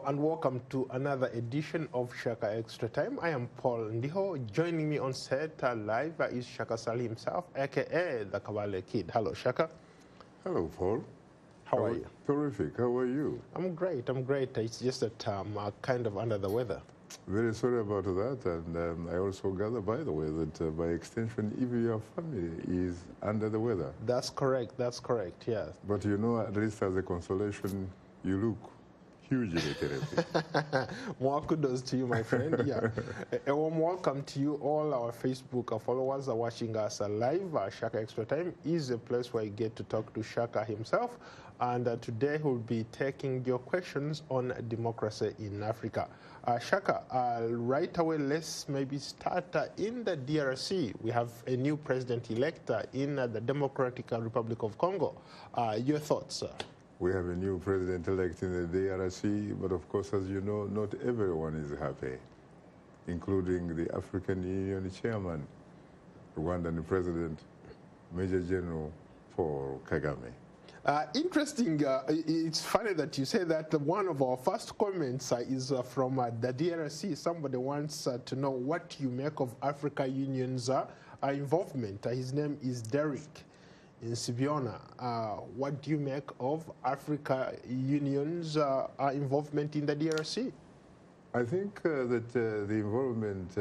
and welcome to another edition of Shaka Extra Time. I am Paul Ndiho. Joining me on set live is Shaka Sali himself, aka the Kabale Kid. Hello, Shaka. Hello, Paul. How are you? Terrific. How are you? I'm great. It's just that I'm kind of under the weather. Very sorry about that, and I also gather, by the way, that by extension, even your family is under the weather. That's correct, yes. But you know, at least as a consolation, you look hugely terrific. More kudos to you, my friend. Yeah. A warm welcome to you, all our Facebook followers are watching us live. Shaka Extra Time is a place where you get to talk to Shaka himself. And today we'll be taking your questions on democracy in Africa. Shaka, right away, let's maybe start in the DRC. We have a new president-elect in the Democratic Republic of Congo. Your thoughts, sir? We have a new president-elect in the DRC, but of course, as you know, not everyone is happy, including the African Union chairman, Rwandan President, Major General Paul Kagame. Interesting. It's funny that you say that. One of our first comments is from the DRC. Somebody wants to know what you make of Africa Union's involvement. His name is Derek in Sibiona. What do you make of Africa Union's involvement in the DRC? I think that the involvement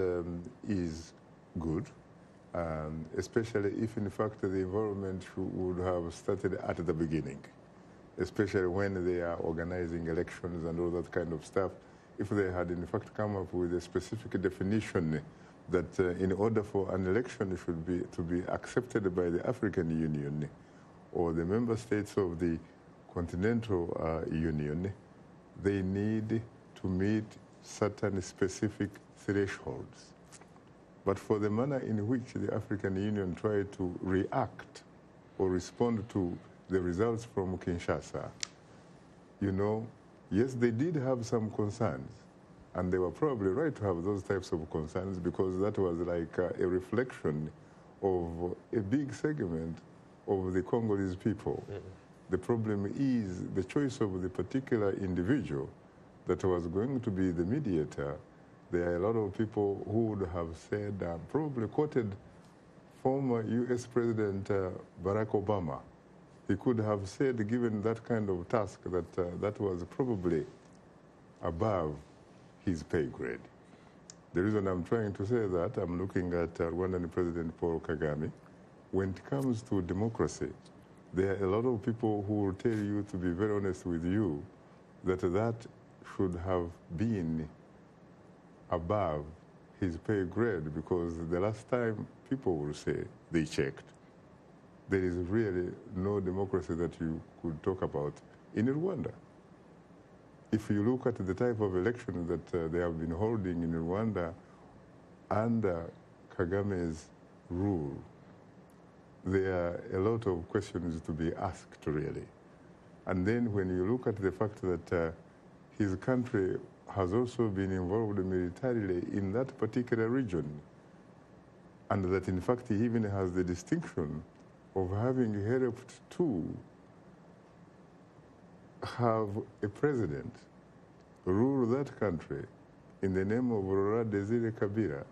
is good. Especially if, in fact, the involvement would have started at the beginning, especially when they are organizing elections and all that kind of stuff. If they had, in fact, come up with a specific definition that in order for an election to be accepted by the African Union or the member states of the Continental Union, they need to meet certain specific thresholds. But for the manner in which the African Union tried to react or respond to the results from Kinshasa, you know, yes, they did have some concerns, and they were probably right to have those types of concerns because that was like a reflection of a big segment of the Congolese people. The problem is the choice of the particular individual that was going to be the mediator. There are a lot of people who would have said, probably quoted former U.S. President Barack Obama. He could have said, given that kind of task, that that was probably above his pay grade. The reason I'm trying to say that, I'm looking at Rwandan President Paul Kagame. When it comes to democracy, there are a lot of people who will tell you, to be very honest with you, that that should have been above his pay grade, because the last time people will say they checked, there is really no democracy that you could talk about in Rwanda. If you look at the type of elections that they have been holding in Rwanda under Kagame's rule, there are a lot of questions to be asked, really. And then when you look at the fact that his country has also been involved militarily in that particular region, and that in fact he even has the distinction of having helped to have a president rule that country in the name of Laurent Desire Kabila,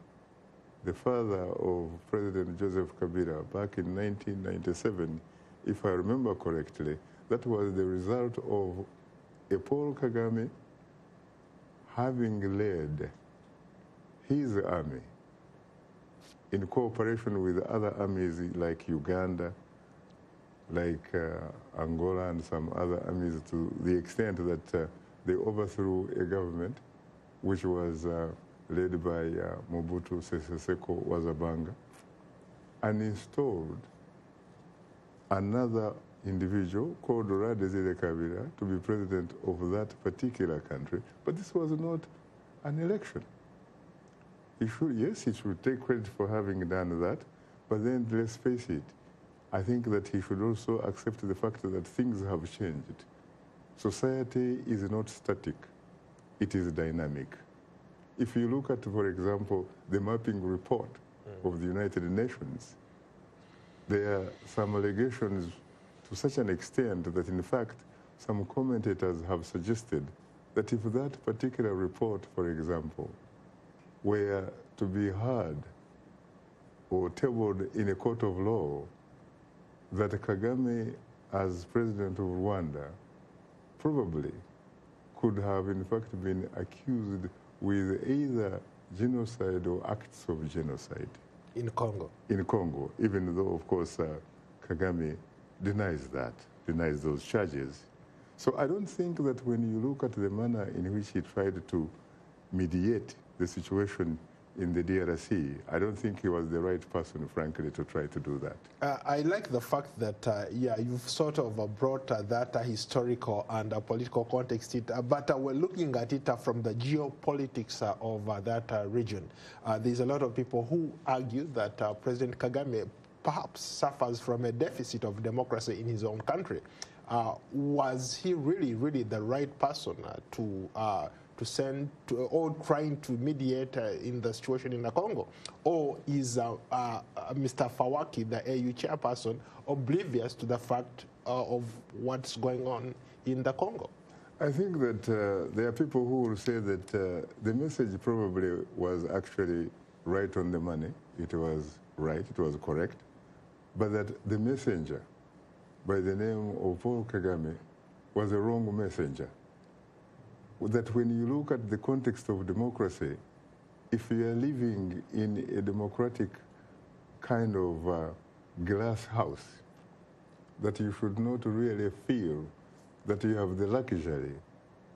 the father of President Joseph Kabila, back in 1997, if I remember correctly. That was the result of a Paul Kagame having led his army in cooperation with other armies like Uganda, like Angola and some other armies, to the extent that they overthrew a government which was led by Mobutu Sese Seko Wazabanga, and installed another individual called Laurent Desire Kabila to be president of that particular country. But this was not an election. He should, yes, he should take credit for having done that, but then let's face it, I think that he should also accept the fact that things have changed. Society is not static, it is dynamic. If you look at, for example, the mapping report of the United Nations, there are some allegations to such an extent that, in fact, some commentators have suggested that if that particular report, for example, were to be heard or tabled in a court of law, that Kagame, as president of Rwanda, probably could have in fact been accused with either genocide or acts of genocide. In Congo? In Congo, even though, of course, Kagame denies that, denies those charges. So I don't think that when you look at the manner in which he tried to mediate the situation in the DRC, I don't think he was the right person, frankly, to try to do that. I like the fact that, yeah, you've sort of brought that historical and political context, but we're looking at it from the geopolitics of that region. There's a lot of people who argue that President Kagame perhaps suffers from a deficit of democracy in his own country. Was he really the right person to send to, or trying to mediate in the situation in the Congo? Or is Mr. Fawaki, the AU chairperson, oblivious to the fact of what's going on in the Congo? I think that there are people who will say that the message probably was actually right on the money. It was right, it was correct, but that the messenger by the name of Paul Kagame was a wrong messenger. That when you look at the context of democracy, if you are living in a democratic kind of glass house, that you should not really feel that you have the luxury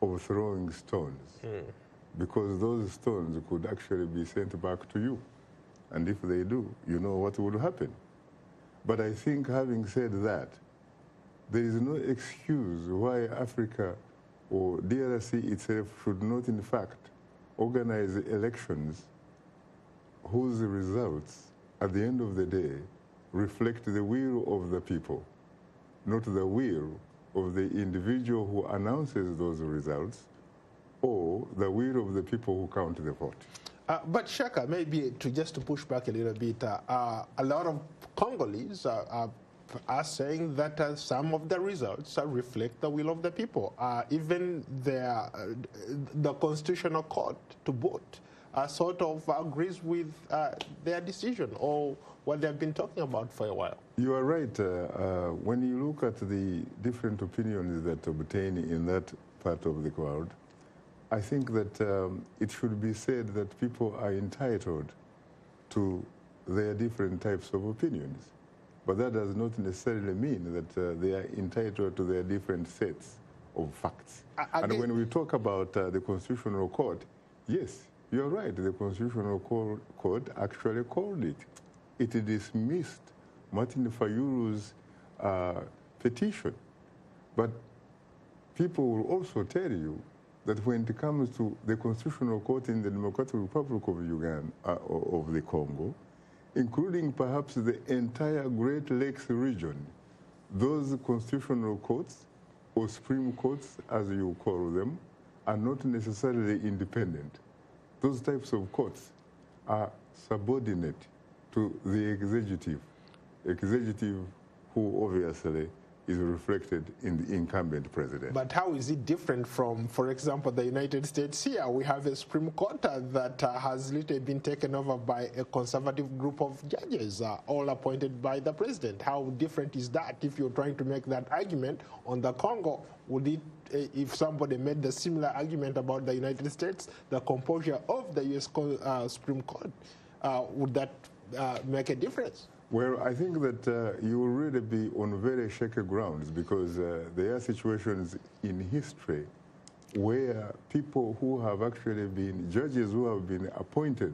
of throwing stones, because those stones could actually be sent back to you. And if they do, you know what would happen. But I think, having said that, there is no excuse why Africa or DRC itself should not, in fact, organize elections whose results, at the end of the day, reflect the will of the people, not the will of the individual who announces those results or the will of the people who count the vote. But Shaka, maybe to push back a little bit, a lot of Congolese are saying that some of the results reflect the will of the people. Even the Constitutional Court to vote sort of agrees with their decision or what they've been talking about for a while. You are right. When you look at the different opinions that obtain in that part of the world, I think that it should be said that people are entitled to their different types of opinions. But that does not necessarily mean that they are entitled to their different sets of facts. And when we talk about the Constitutional Court, yes, you're right, the Constitutional Court actually called it. It dismissed Martin Fayulu's petition. But people will also tell you that when it comes to the Constitutional Court in the Democratic Republic of Uganda, of the Congo, including perhaps the entire Great Lakes region, those constitutional courts, or Supreme Courts, as you call them, are not necessarily independent. Those types of courts are subordinate to the executive who obviously is reflected in the incumbent president. But how is it different from, for example, the United States here? We have a Supreme Court that has literally been taken over by a conservative group of judges, all appointed by the president. How different is that? If you're trying to make that argument on the Congo, would it, if somebody made the similar argument about the United States, the composure of the U.S. Supreme Court, would that make a difference? Well, I think that you will really be on very shaky grounds, because there are situations in history where people who have actually been judges who have been appointed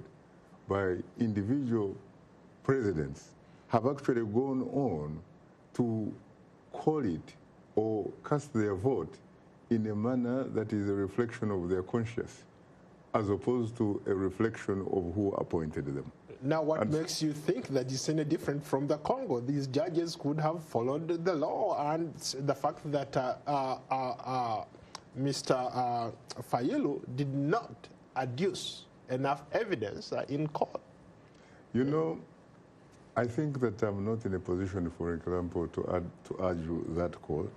by individual presidents have actually gone on to call it or cast their vote in a manner that is a reflection of their conscience, as opposed to a reflection of who appointed them. Now, what makes you think that it's any different from the Congo? These judges could have followed the law, and the fact that Mr. Fayulu did not adduce enough evidence in court. You know, I think that I'm not in a position, for example, to argue that court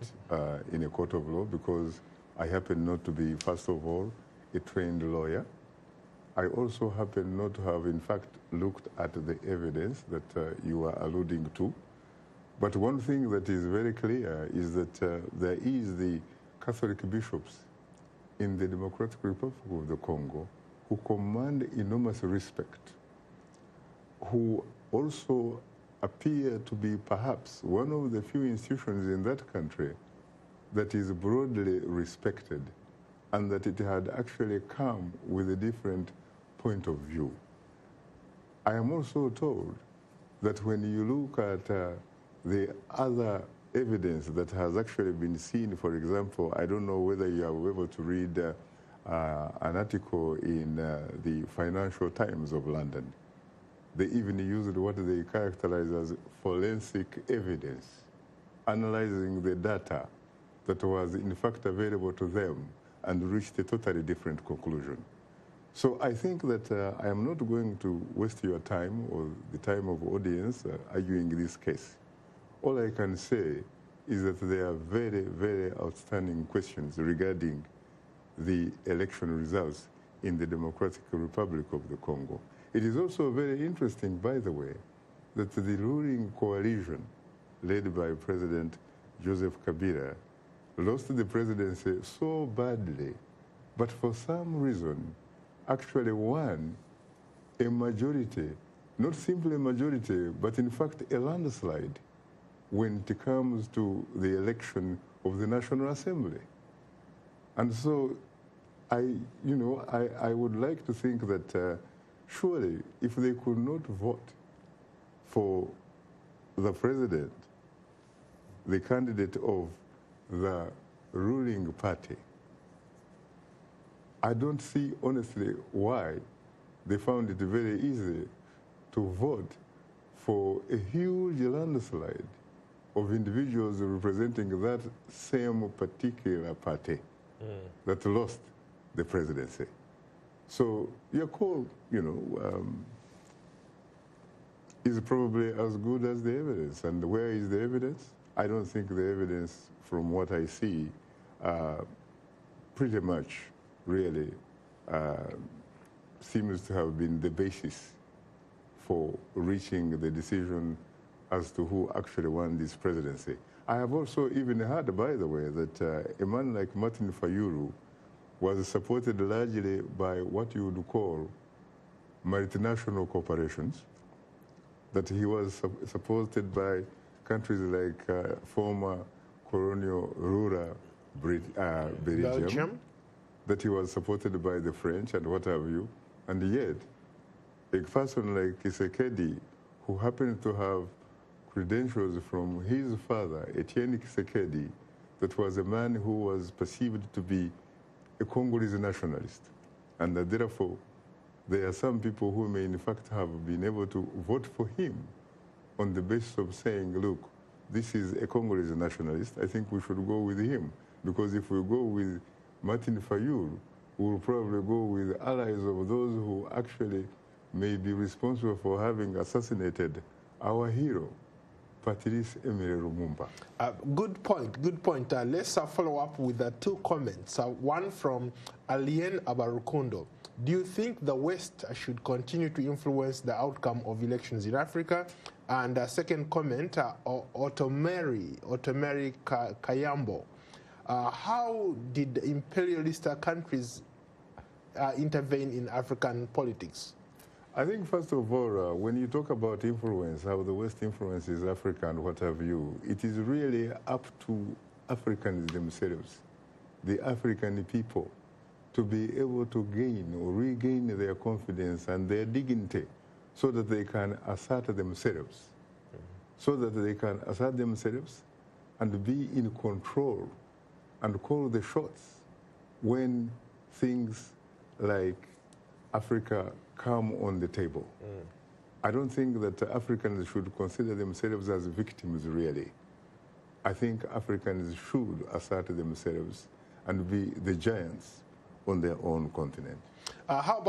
in a court of law, because I happen not to be, first of all, a trained lawyer. I also happen not to have, in fact, looked at the evidence that you are alluding to. But one thing that is very clear is that there is the Catholic bishops in the Democratic Republic of the Congo who command enormous respect, who also appear to be perhaps one of the few institutions in that country that is broadly respected, and that it had actually come with a different point of view. I am also told that when you look at the other evidence that has actually been seen, for example, I don't know whether you are able to read an article in the Financial Times of London. They even used what they characterize as forensic evidence, analyzing the data that was in fact available to them and reached a totally different conclusion. So I think that I am not going to waste your time or the time of audience arguing this case. All I can say is that there are very, very outstanding questions regarding the election results in the Democratic Republic of the Congo. It is also very interesting, by the way, that the ruling coalition led by President Joseph Kabila lost the presidency so badly, but for some reason actually won a majority, not simply a majority, but in fact a landslide when it comes to the election of the National Assembly. And so I would like to think that surely if they could not vote for the president, the candidate of the ruling party, I don't see honestly why they found it very easy to vote for a huge landslide of individuals representing that same particular party that lost the presidency. So your call, is probably as good as the evidence. And where is the evidence? I don't think the evidence, from what I see, pretty much really seems to have been the basis for reaching the decision as to who actually won this presidency. I have also even heard, by the way, that a man like Martin Fayulu was supported largely by what you would call multinational corporations, that he was supported by countries like former colonial ruler Belgium, that he was supported by the French and what have you, and yet a person like Tshisekedi, who happened to have credentials from his father, Etienne Tshisekedi, that was a man who was perceived to be a Congolese nationalist, and that therefore there are some people who may in fact have been able to vote for him on the basis of saying, look, this is a Congolese nationalist, I think we should go with him, because if we go with Martin Fayulu, we will probably go with allies of those who actually may be responsible for having assassinated our hero, Patrice Emery Lumumba. Good point, good point. Let's follow up with two comments. One from Alien Abarukundo. Do you think the West should continue to influence the outcome of elections in Africa? And second comment, Otomeri Kayambo. How did imperialist countries intervene in African politics? I think, first of all, when you talk about influence, how the West influences Africa and what have you, it is really up to Africans themselves, the African people, to be able to gain or regain their confidence and their dignity so that they can assert themselves, and be in control and call the shots when things like Africa come on the table. I don't think that Africans should consider themselves as victims, really. I think Africans should assert themselves and be the giants on their own continent. How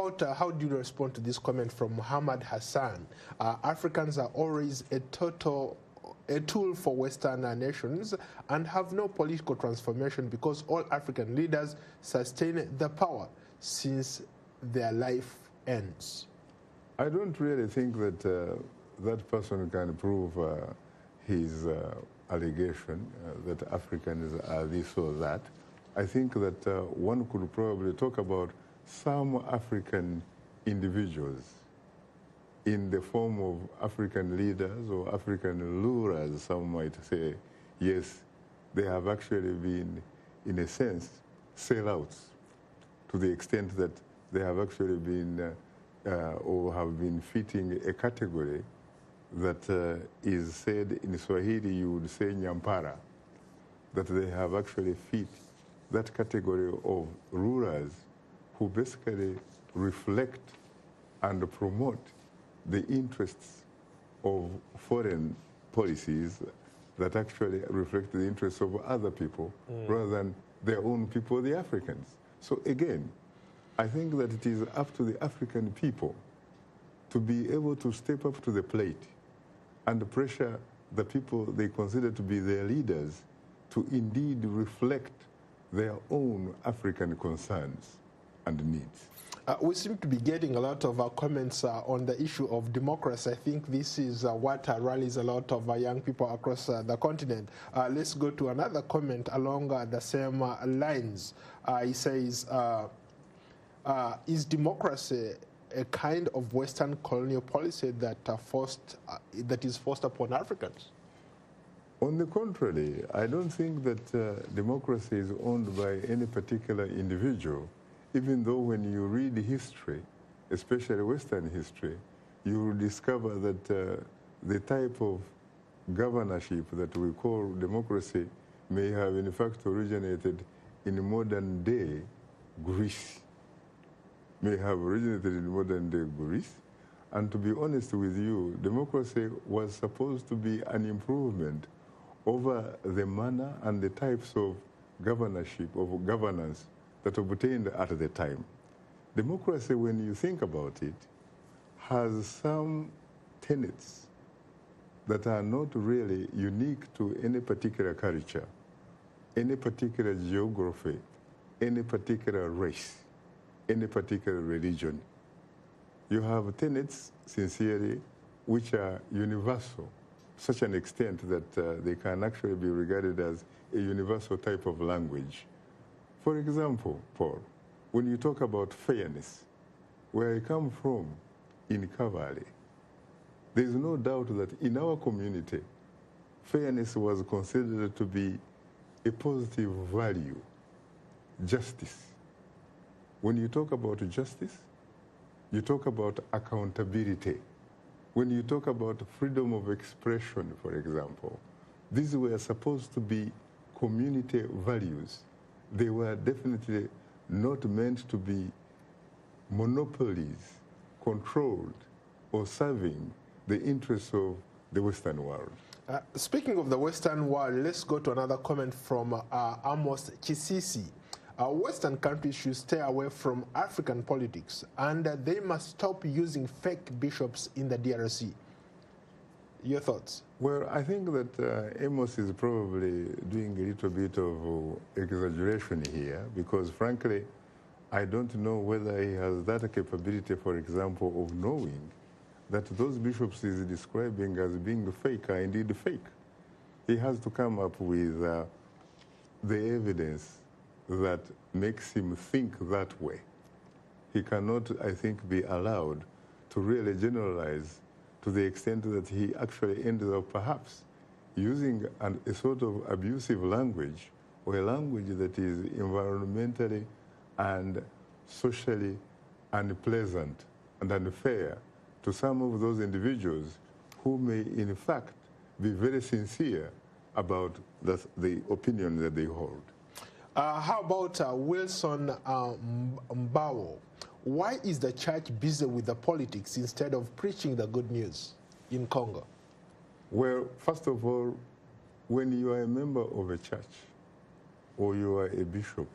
do you respond to this comment from Muhammad Hassan? Africans are always a total a tool for Western nations and have no political transformation because all African leaders sustain the power since their life ends? I don't really think that that person can prove his allegation that Africans are this or that. I think that one could probably talk about some African individuals in the form of African leaders or African rulers, some might say. Yes, they have actually been, in a sense, sellouts to the extent that they have actually been or have been fitting a category that is said in Swahili, you would say nyampara, that they have actually fit that category of rulers who basically reflect and promote the interests of foreign policies that actually reflect the interests of other people rather than their own people, the Africans. So again, I think that it is up to the African people to be able to step up to the plate and pressure the people they consider to be their leaders to indeed reflect their own African concerns and needs. We seem to be getting a lot of comments on the issue of democracy. I think this is what rallies a lot of young people across the continent. Let's go to another comment along the same lines. He says, is democracy a kind of Western colonial policy that is forced upon Africans? On the contrary, I don't think that democracy is owned by any particular individual, even though when you read history, especially Western history, you will discover that the type of governorship that we call democracy may have in fact originated in modern day Greece. And to be honest with you, democracy was supposed to be an improvement over the manner and the types of governorship, of governance that obtained at the time. Democracy, when you think about it, has some tenets that are not really unique to any particular culture, any particular geography, any particular race, any particular religion. You have tenets, sincerely, which are universal, such an extent that they can actually be regarded as a universal type of language. For example, Paul, when you talk about fairness, where I come from in Cavalry, there is no doubt that in our community, fairness was considered to be a positive value. Justice. When you talk about justice, you talk about accountability. When you talk about freedom of expression, for example, these were supposed to be community values. They were definitely not meant to be monopolies controlled or serving the interests of the Western world. Speaking of the Western world, let's go to another comment from Amos Chisisi. Western countries should stay away from African politics, and they must stop using fake bishops in the DRC. Your thoughts? Well, I think that Amos is probably doing a little bit of exaggeration here, because frankly, I don't know whether he has that capability, for example, of knowing that those bishops he's describing as being fake are indeed fake. He has to come up with the evidence that makes him think that way. He cannot, I think, be allowed to really generalize to the extent that he actually ended up perhaps using a sort of abusive language, or a language that is environmentally and socially unpleasant and unfair to some of those individuals who may in fact be very sincere about the opinion that they hold. How about Wilson Mbawo? Why is the church busy with the politics instead of preaching the good news in Congo? Well, first of all, when you are a member of a church or you are a bishop,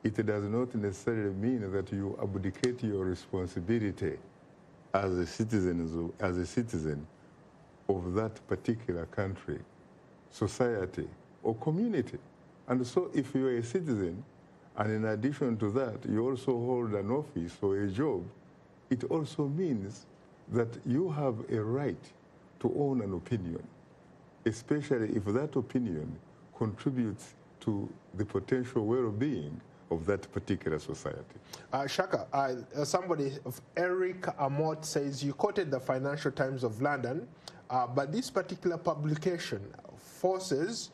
it does not necessarily mean that you abdicate your responsibility as a citizen of that particular country, society, or community. And so if you're a citizen, and in addition to that, you also hold an office or a job, it also means that you have a right to own an opinion, especially if that opinion contributes to the potential well-being of that particular society. Shaka, somebody, Eric Amott, says you quoted the Financial Times of London, but this particular publication forces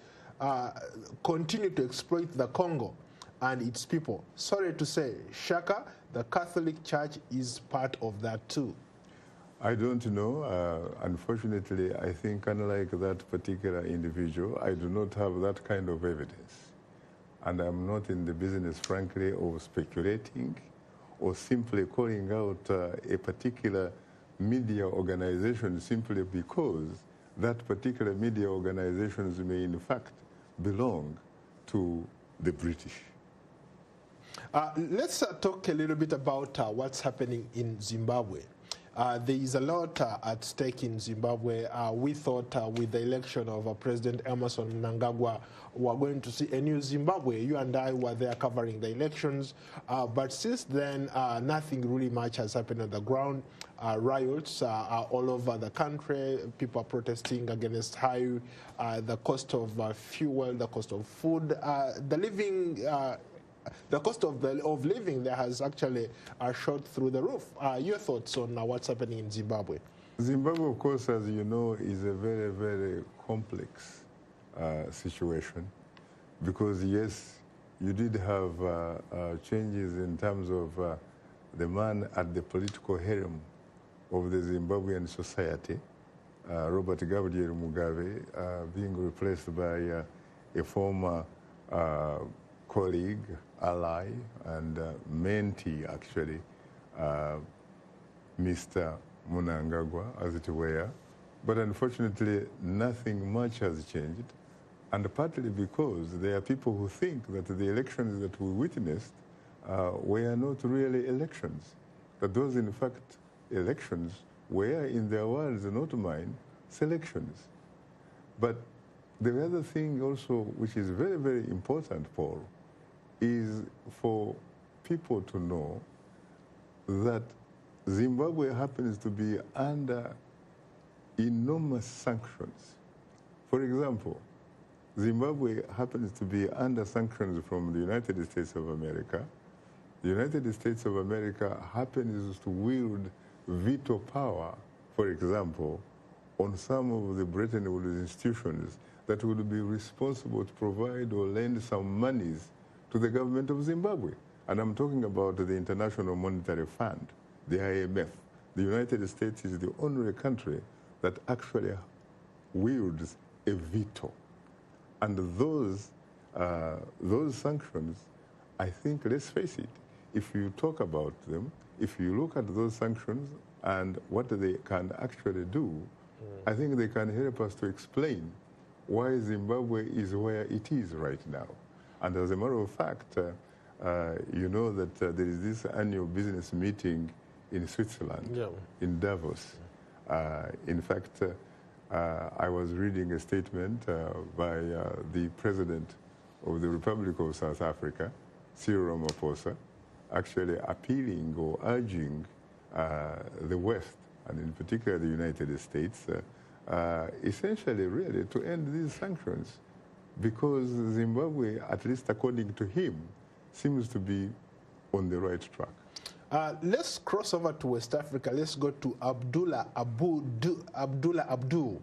continue to exploit the Congo and its people. Sorry to say, Shaka, the Catholic Church is part of that too. I don't know. Unfortunately, I think unlike that particular individual, I do not have that kind of evidence. And I'm not in the business, frankly, of speculating or simply calling out a particular media organization simply because that particular media organizations may in fact belong to the British. Let's talk a little bit about what's happening in Zimbabwe. There is a lot at stake in Zimbabwe. We thought with the election of President Emmerson Mnangagwa, we're going to see a new Zimbabwe. You and I were there covering the elections. But since then, nothing really much has happened on the ground. Riots are all over the country. People are protesting against the cost of fuel, the cost of food, the cost of living there has actually shot through the roof. Your thoughts on what's happening in Zimbabwe? Zimbabwe, of course, as you know, is a very, very complex situation because, yes, you did have changes in terms of the man at the political helm of the Zimbabwean society, Robert Gabriel Mugabe, being replaced by a former colleague, ally, and mentee, actually, Mr. Mnangagwa, as it were. But unfortunately, nothing much has changed, and partly because there are people who think that the elections that we witnessed were not really elections, that those, in fact, elections were, in their words, not mine, selections. But the other thing also, which is very, very important, Paul, is for people to know that Zimbabwe happens to be under enormous sanctions. For example, Zimbabwe happens to be under sanctions from the United States of America. The United States of America happens to wield veto power, for example, on some of the Bretton Woods institutions that would be responsible to provide or lend some monies to the government of Zimbabwe. And I'm talking about the International Monetary Fund, the IMF. The United States is the only country that actually wields a veto. And those sanctions, I think, let's face it, if you talk about them, if you look at those sanctions and what they can actually do, I think they can help us to explain why Zimbabwe is where it is right now. And as a matter of fact, you know that there is this annual business meeting in Switzerland, in Davos. In fact, I was reading a statement by the president of the Republic of South Africa, Cyril Ramaphosa, actually appealing or urging the West, and in particular the United States, essentially really to end these sanctions, because Zimbabwe, at least according to him, seems to be on the right track. Let's cross over to West Africa. Let's go to Abdullah Abdul.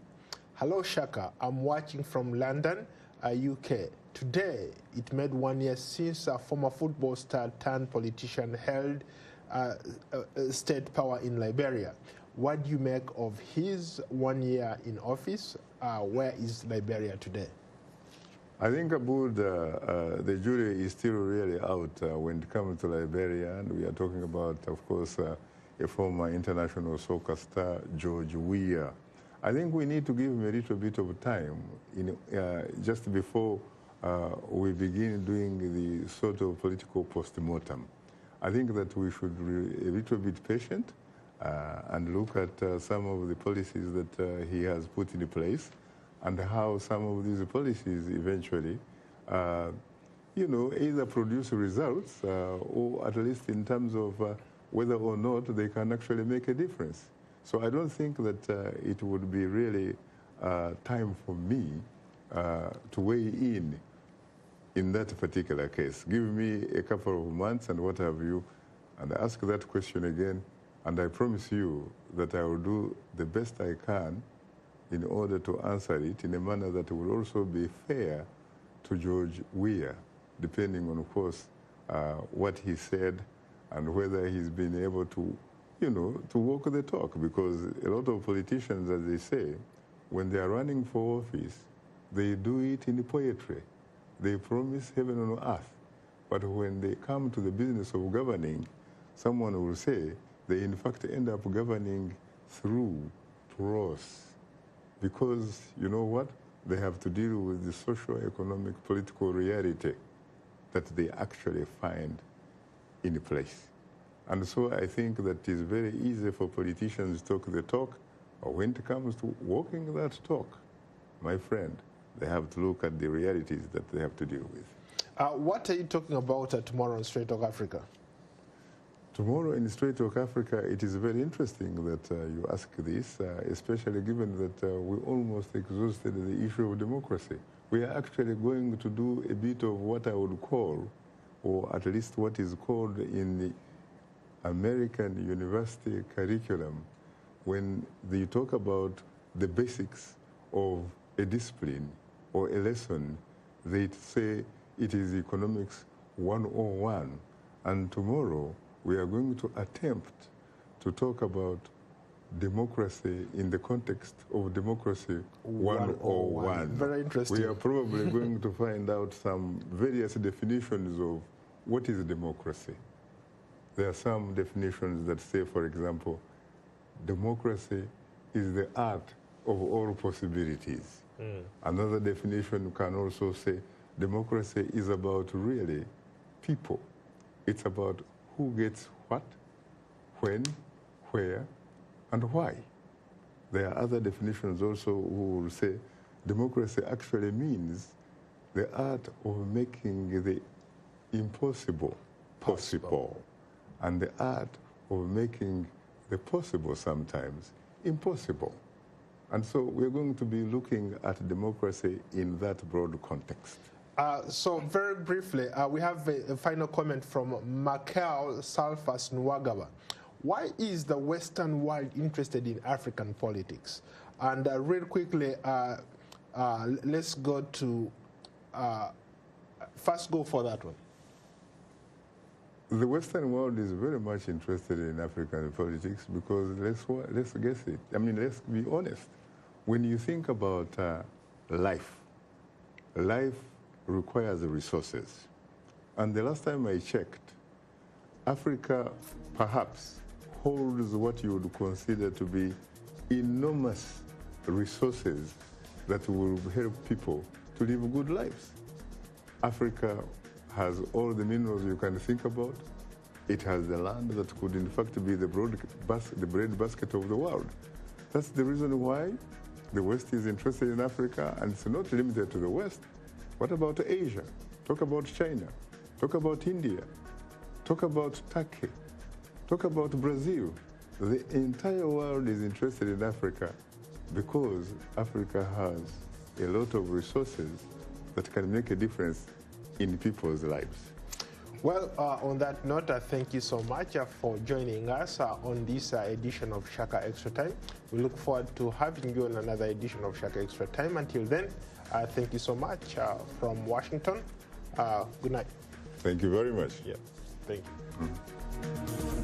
Hello, Shaka. I'm watching from London, UK. Today, it made 1 year since a former football star turned politician held state power in Liberia. What do you make of his 1 year in office? Where is Liberia today? I think about the jury is still really out when it comes to Liberia, and we are talking about, of course, a former international soccer star, George Weah. I think we need to give him a little bit of time just before we begin doing the sort of political post-mortem. I think that we should be a little bit patient and look at some of the policies that he has put in place and how some of these policies eventually, you know, either produce results or at least in terms of whether or not they can actually make a difference. So I don't think that it would be really time for me to weigh in that particular case. Give me a couple of months and what have you, and ask that question again, and I promise you that I will do the best I can in order to answer it in a manner that will also be fair to George Weah, depending on, of course, what he said and whether he's been able to, you know, to walk the talk. Because a lot of politicians, as they say, when they are running for office, they do it in poetry. They promise heaven on earth. But when they come to the business of governing, someone will say they in fact end up governing through prose. Because, you know what? They have to deal with the socio-economic, political reality that they actually find in place. And so I think that it's very easy for politicians to talk the talk, but when it comes to walking that talk, my friend, they have to look at the realities that they have to deal with. What are you talking about tomorrow on Straight Talk Africa? Tomorrow in Straight Talk Africa, it is very interesting that you ask this, especially given that we almost exhausted the issue of democracy. We are actually going to do a bit of what I would call, or at least what is called in the American university curriculum, when they talk about the basics of a discipline or a lesson, they say it is economics 101. And tomorrow, we are going to attempt to talk about democracy in the context of democracy 101. Very interesting. We are probably going to find out some various definitions of what is democracy. There are some definitions that say, for example, democracy is the art of all possibilities. Another definition can also say democracy is about really people. It's about who gets what, when, where, and why. There are other definitions also who will say democracy actually means the art of making the impossible possible, and the art of making the possible sometimes impossible. And so we're going to be looking at democracy in that broad context. So very briefly, we have a final comment from Makel Salfas Nwagawa. Why is the Western world interested in African politics? And real quickly, let's go to, first go for that one. The Western world is very much interested in African politics because, let's guess it, I mean, let's be honest. When you think about life requires resources. And the last time I checked, Africa perhaps holds what you would consider to be enormous resources that will help people to live good lives. Africa has all the minerals you can think about. It has the land that could in fact be the breadbasket of the world. That's the reason why the West is interested in Africa, and it's not limited to the West. What about Asia? Talk about China. Talk about India. Talk about Turkey. Talk about Brazil. The entire world is interested in Africa because Africa has a lot of resources that can make a difference in people's lives. Well, on that note, thank you so much for joining us on this edition of Shaka Extra Time. We look forward to having you on another edition of Shaka Extra Time. Until then, thank you so much from Washington. Good night. Thank you very much. Yeah, thank you.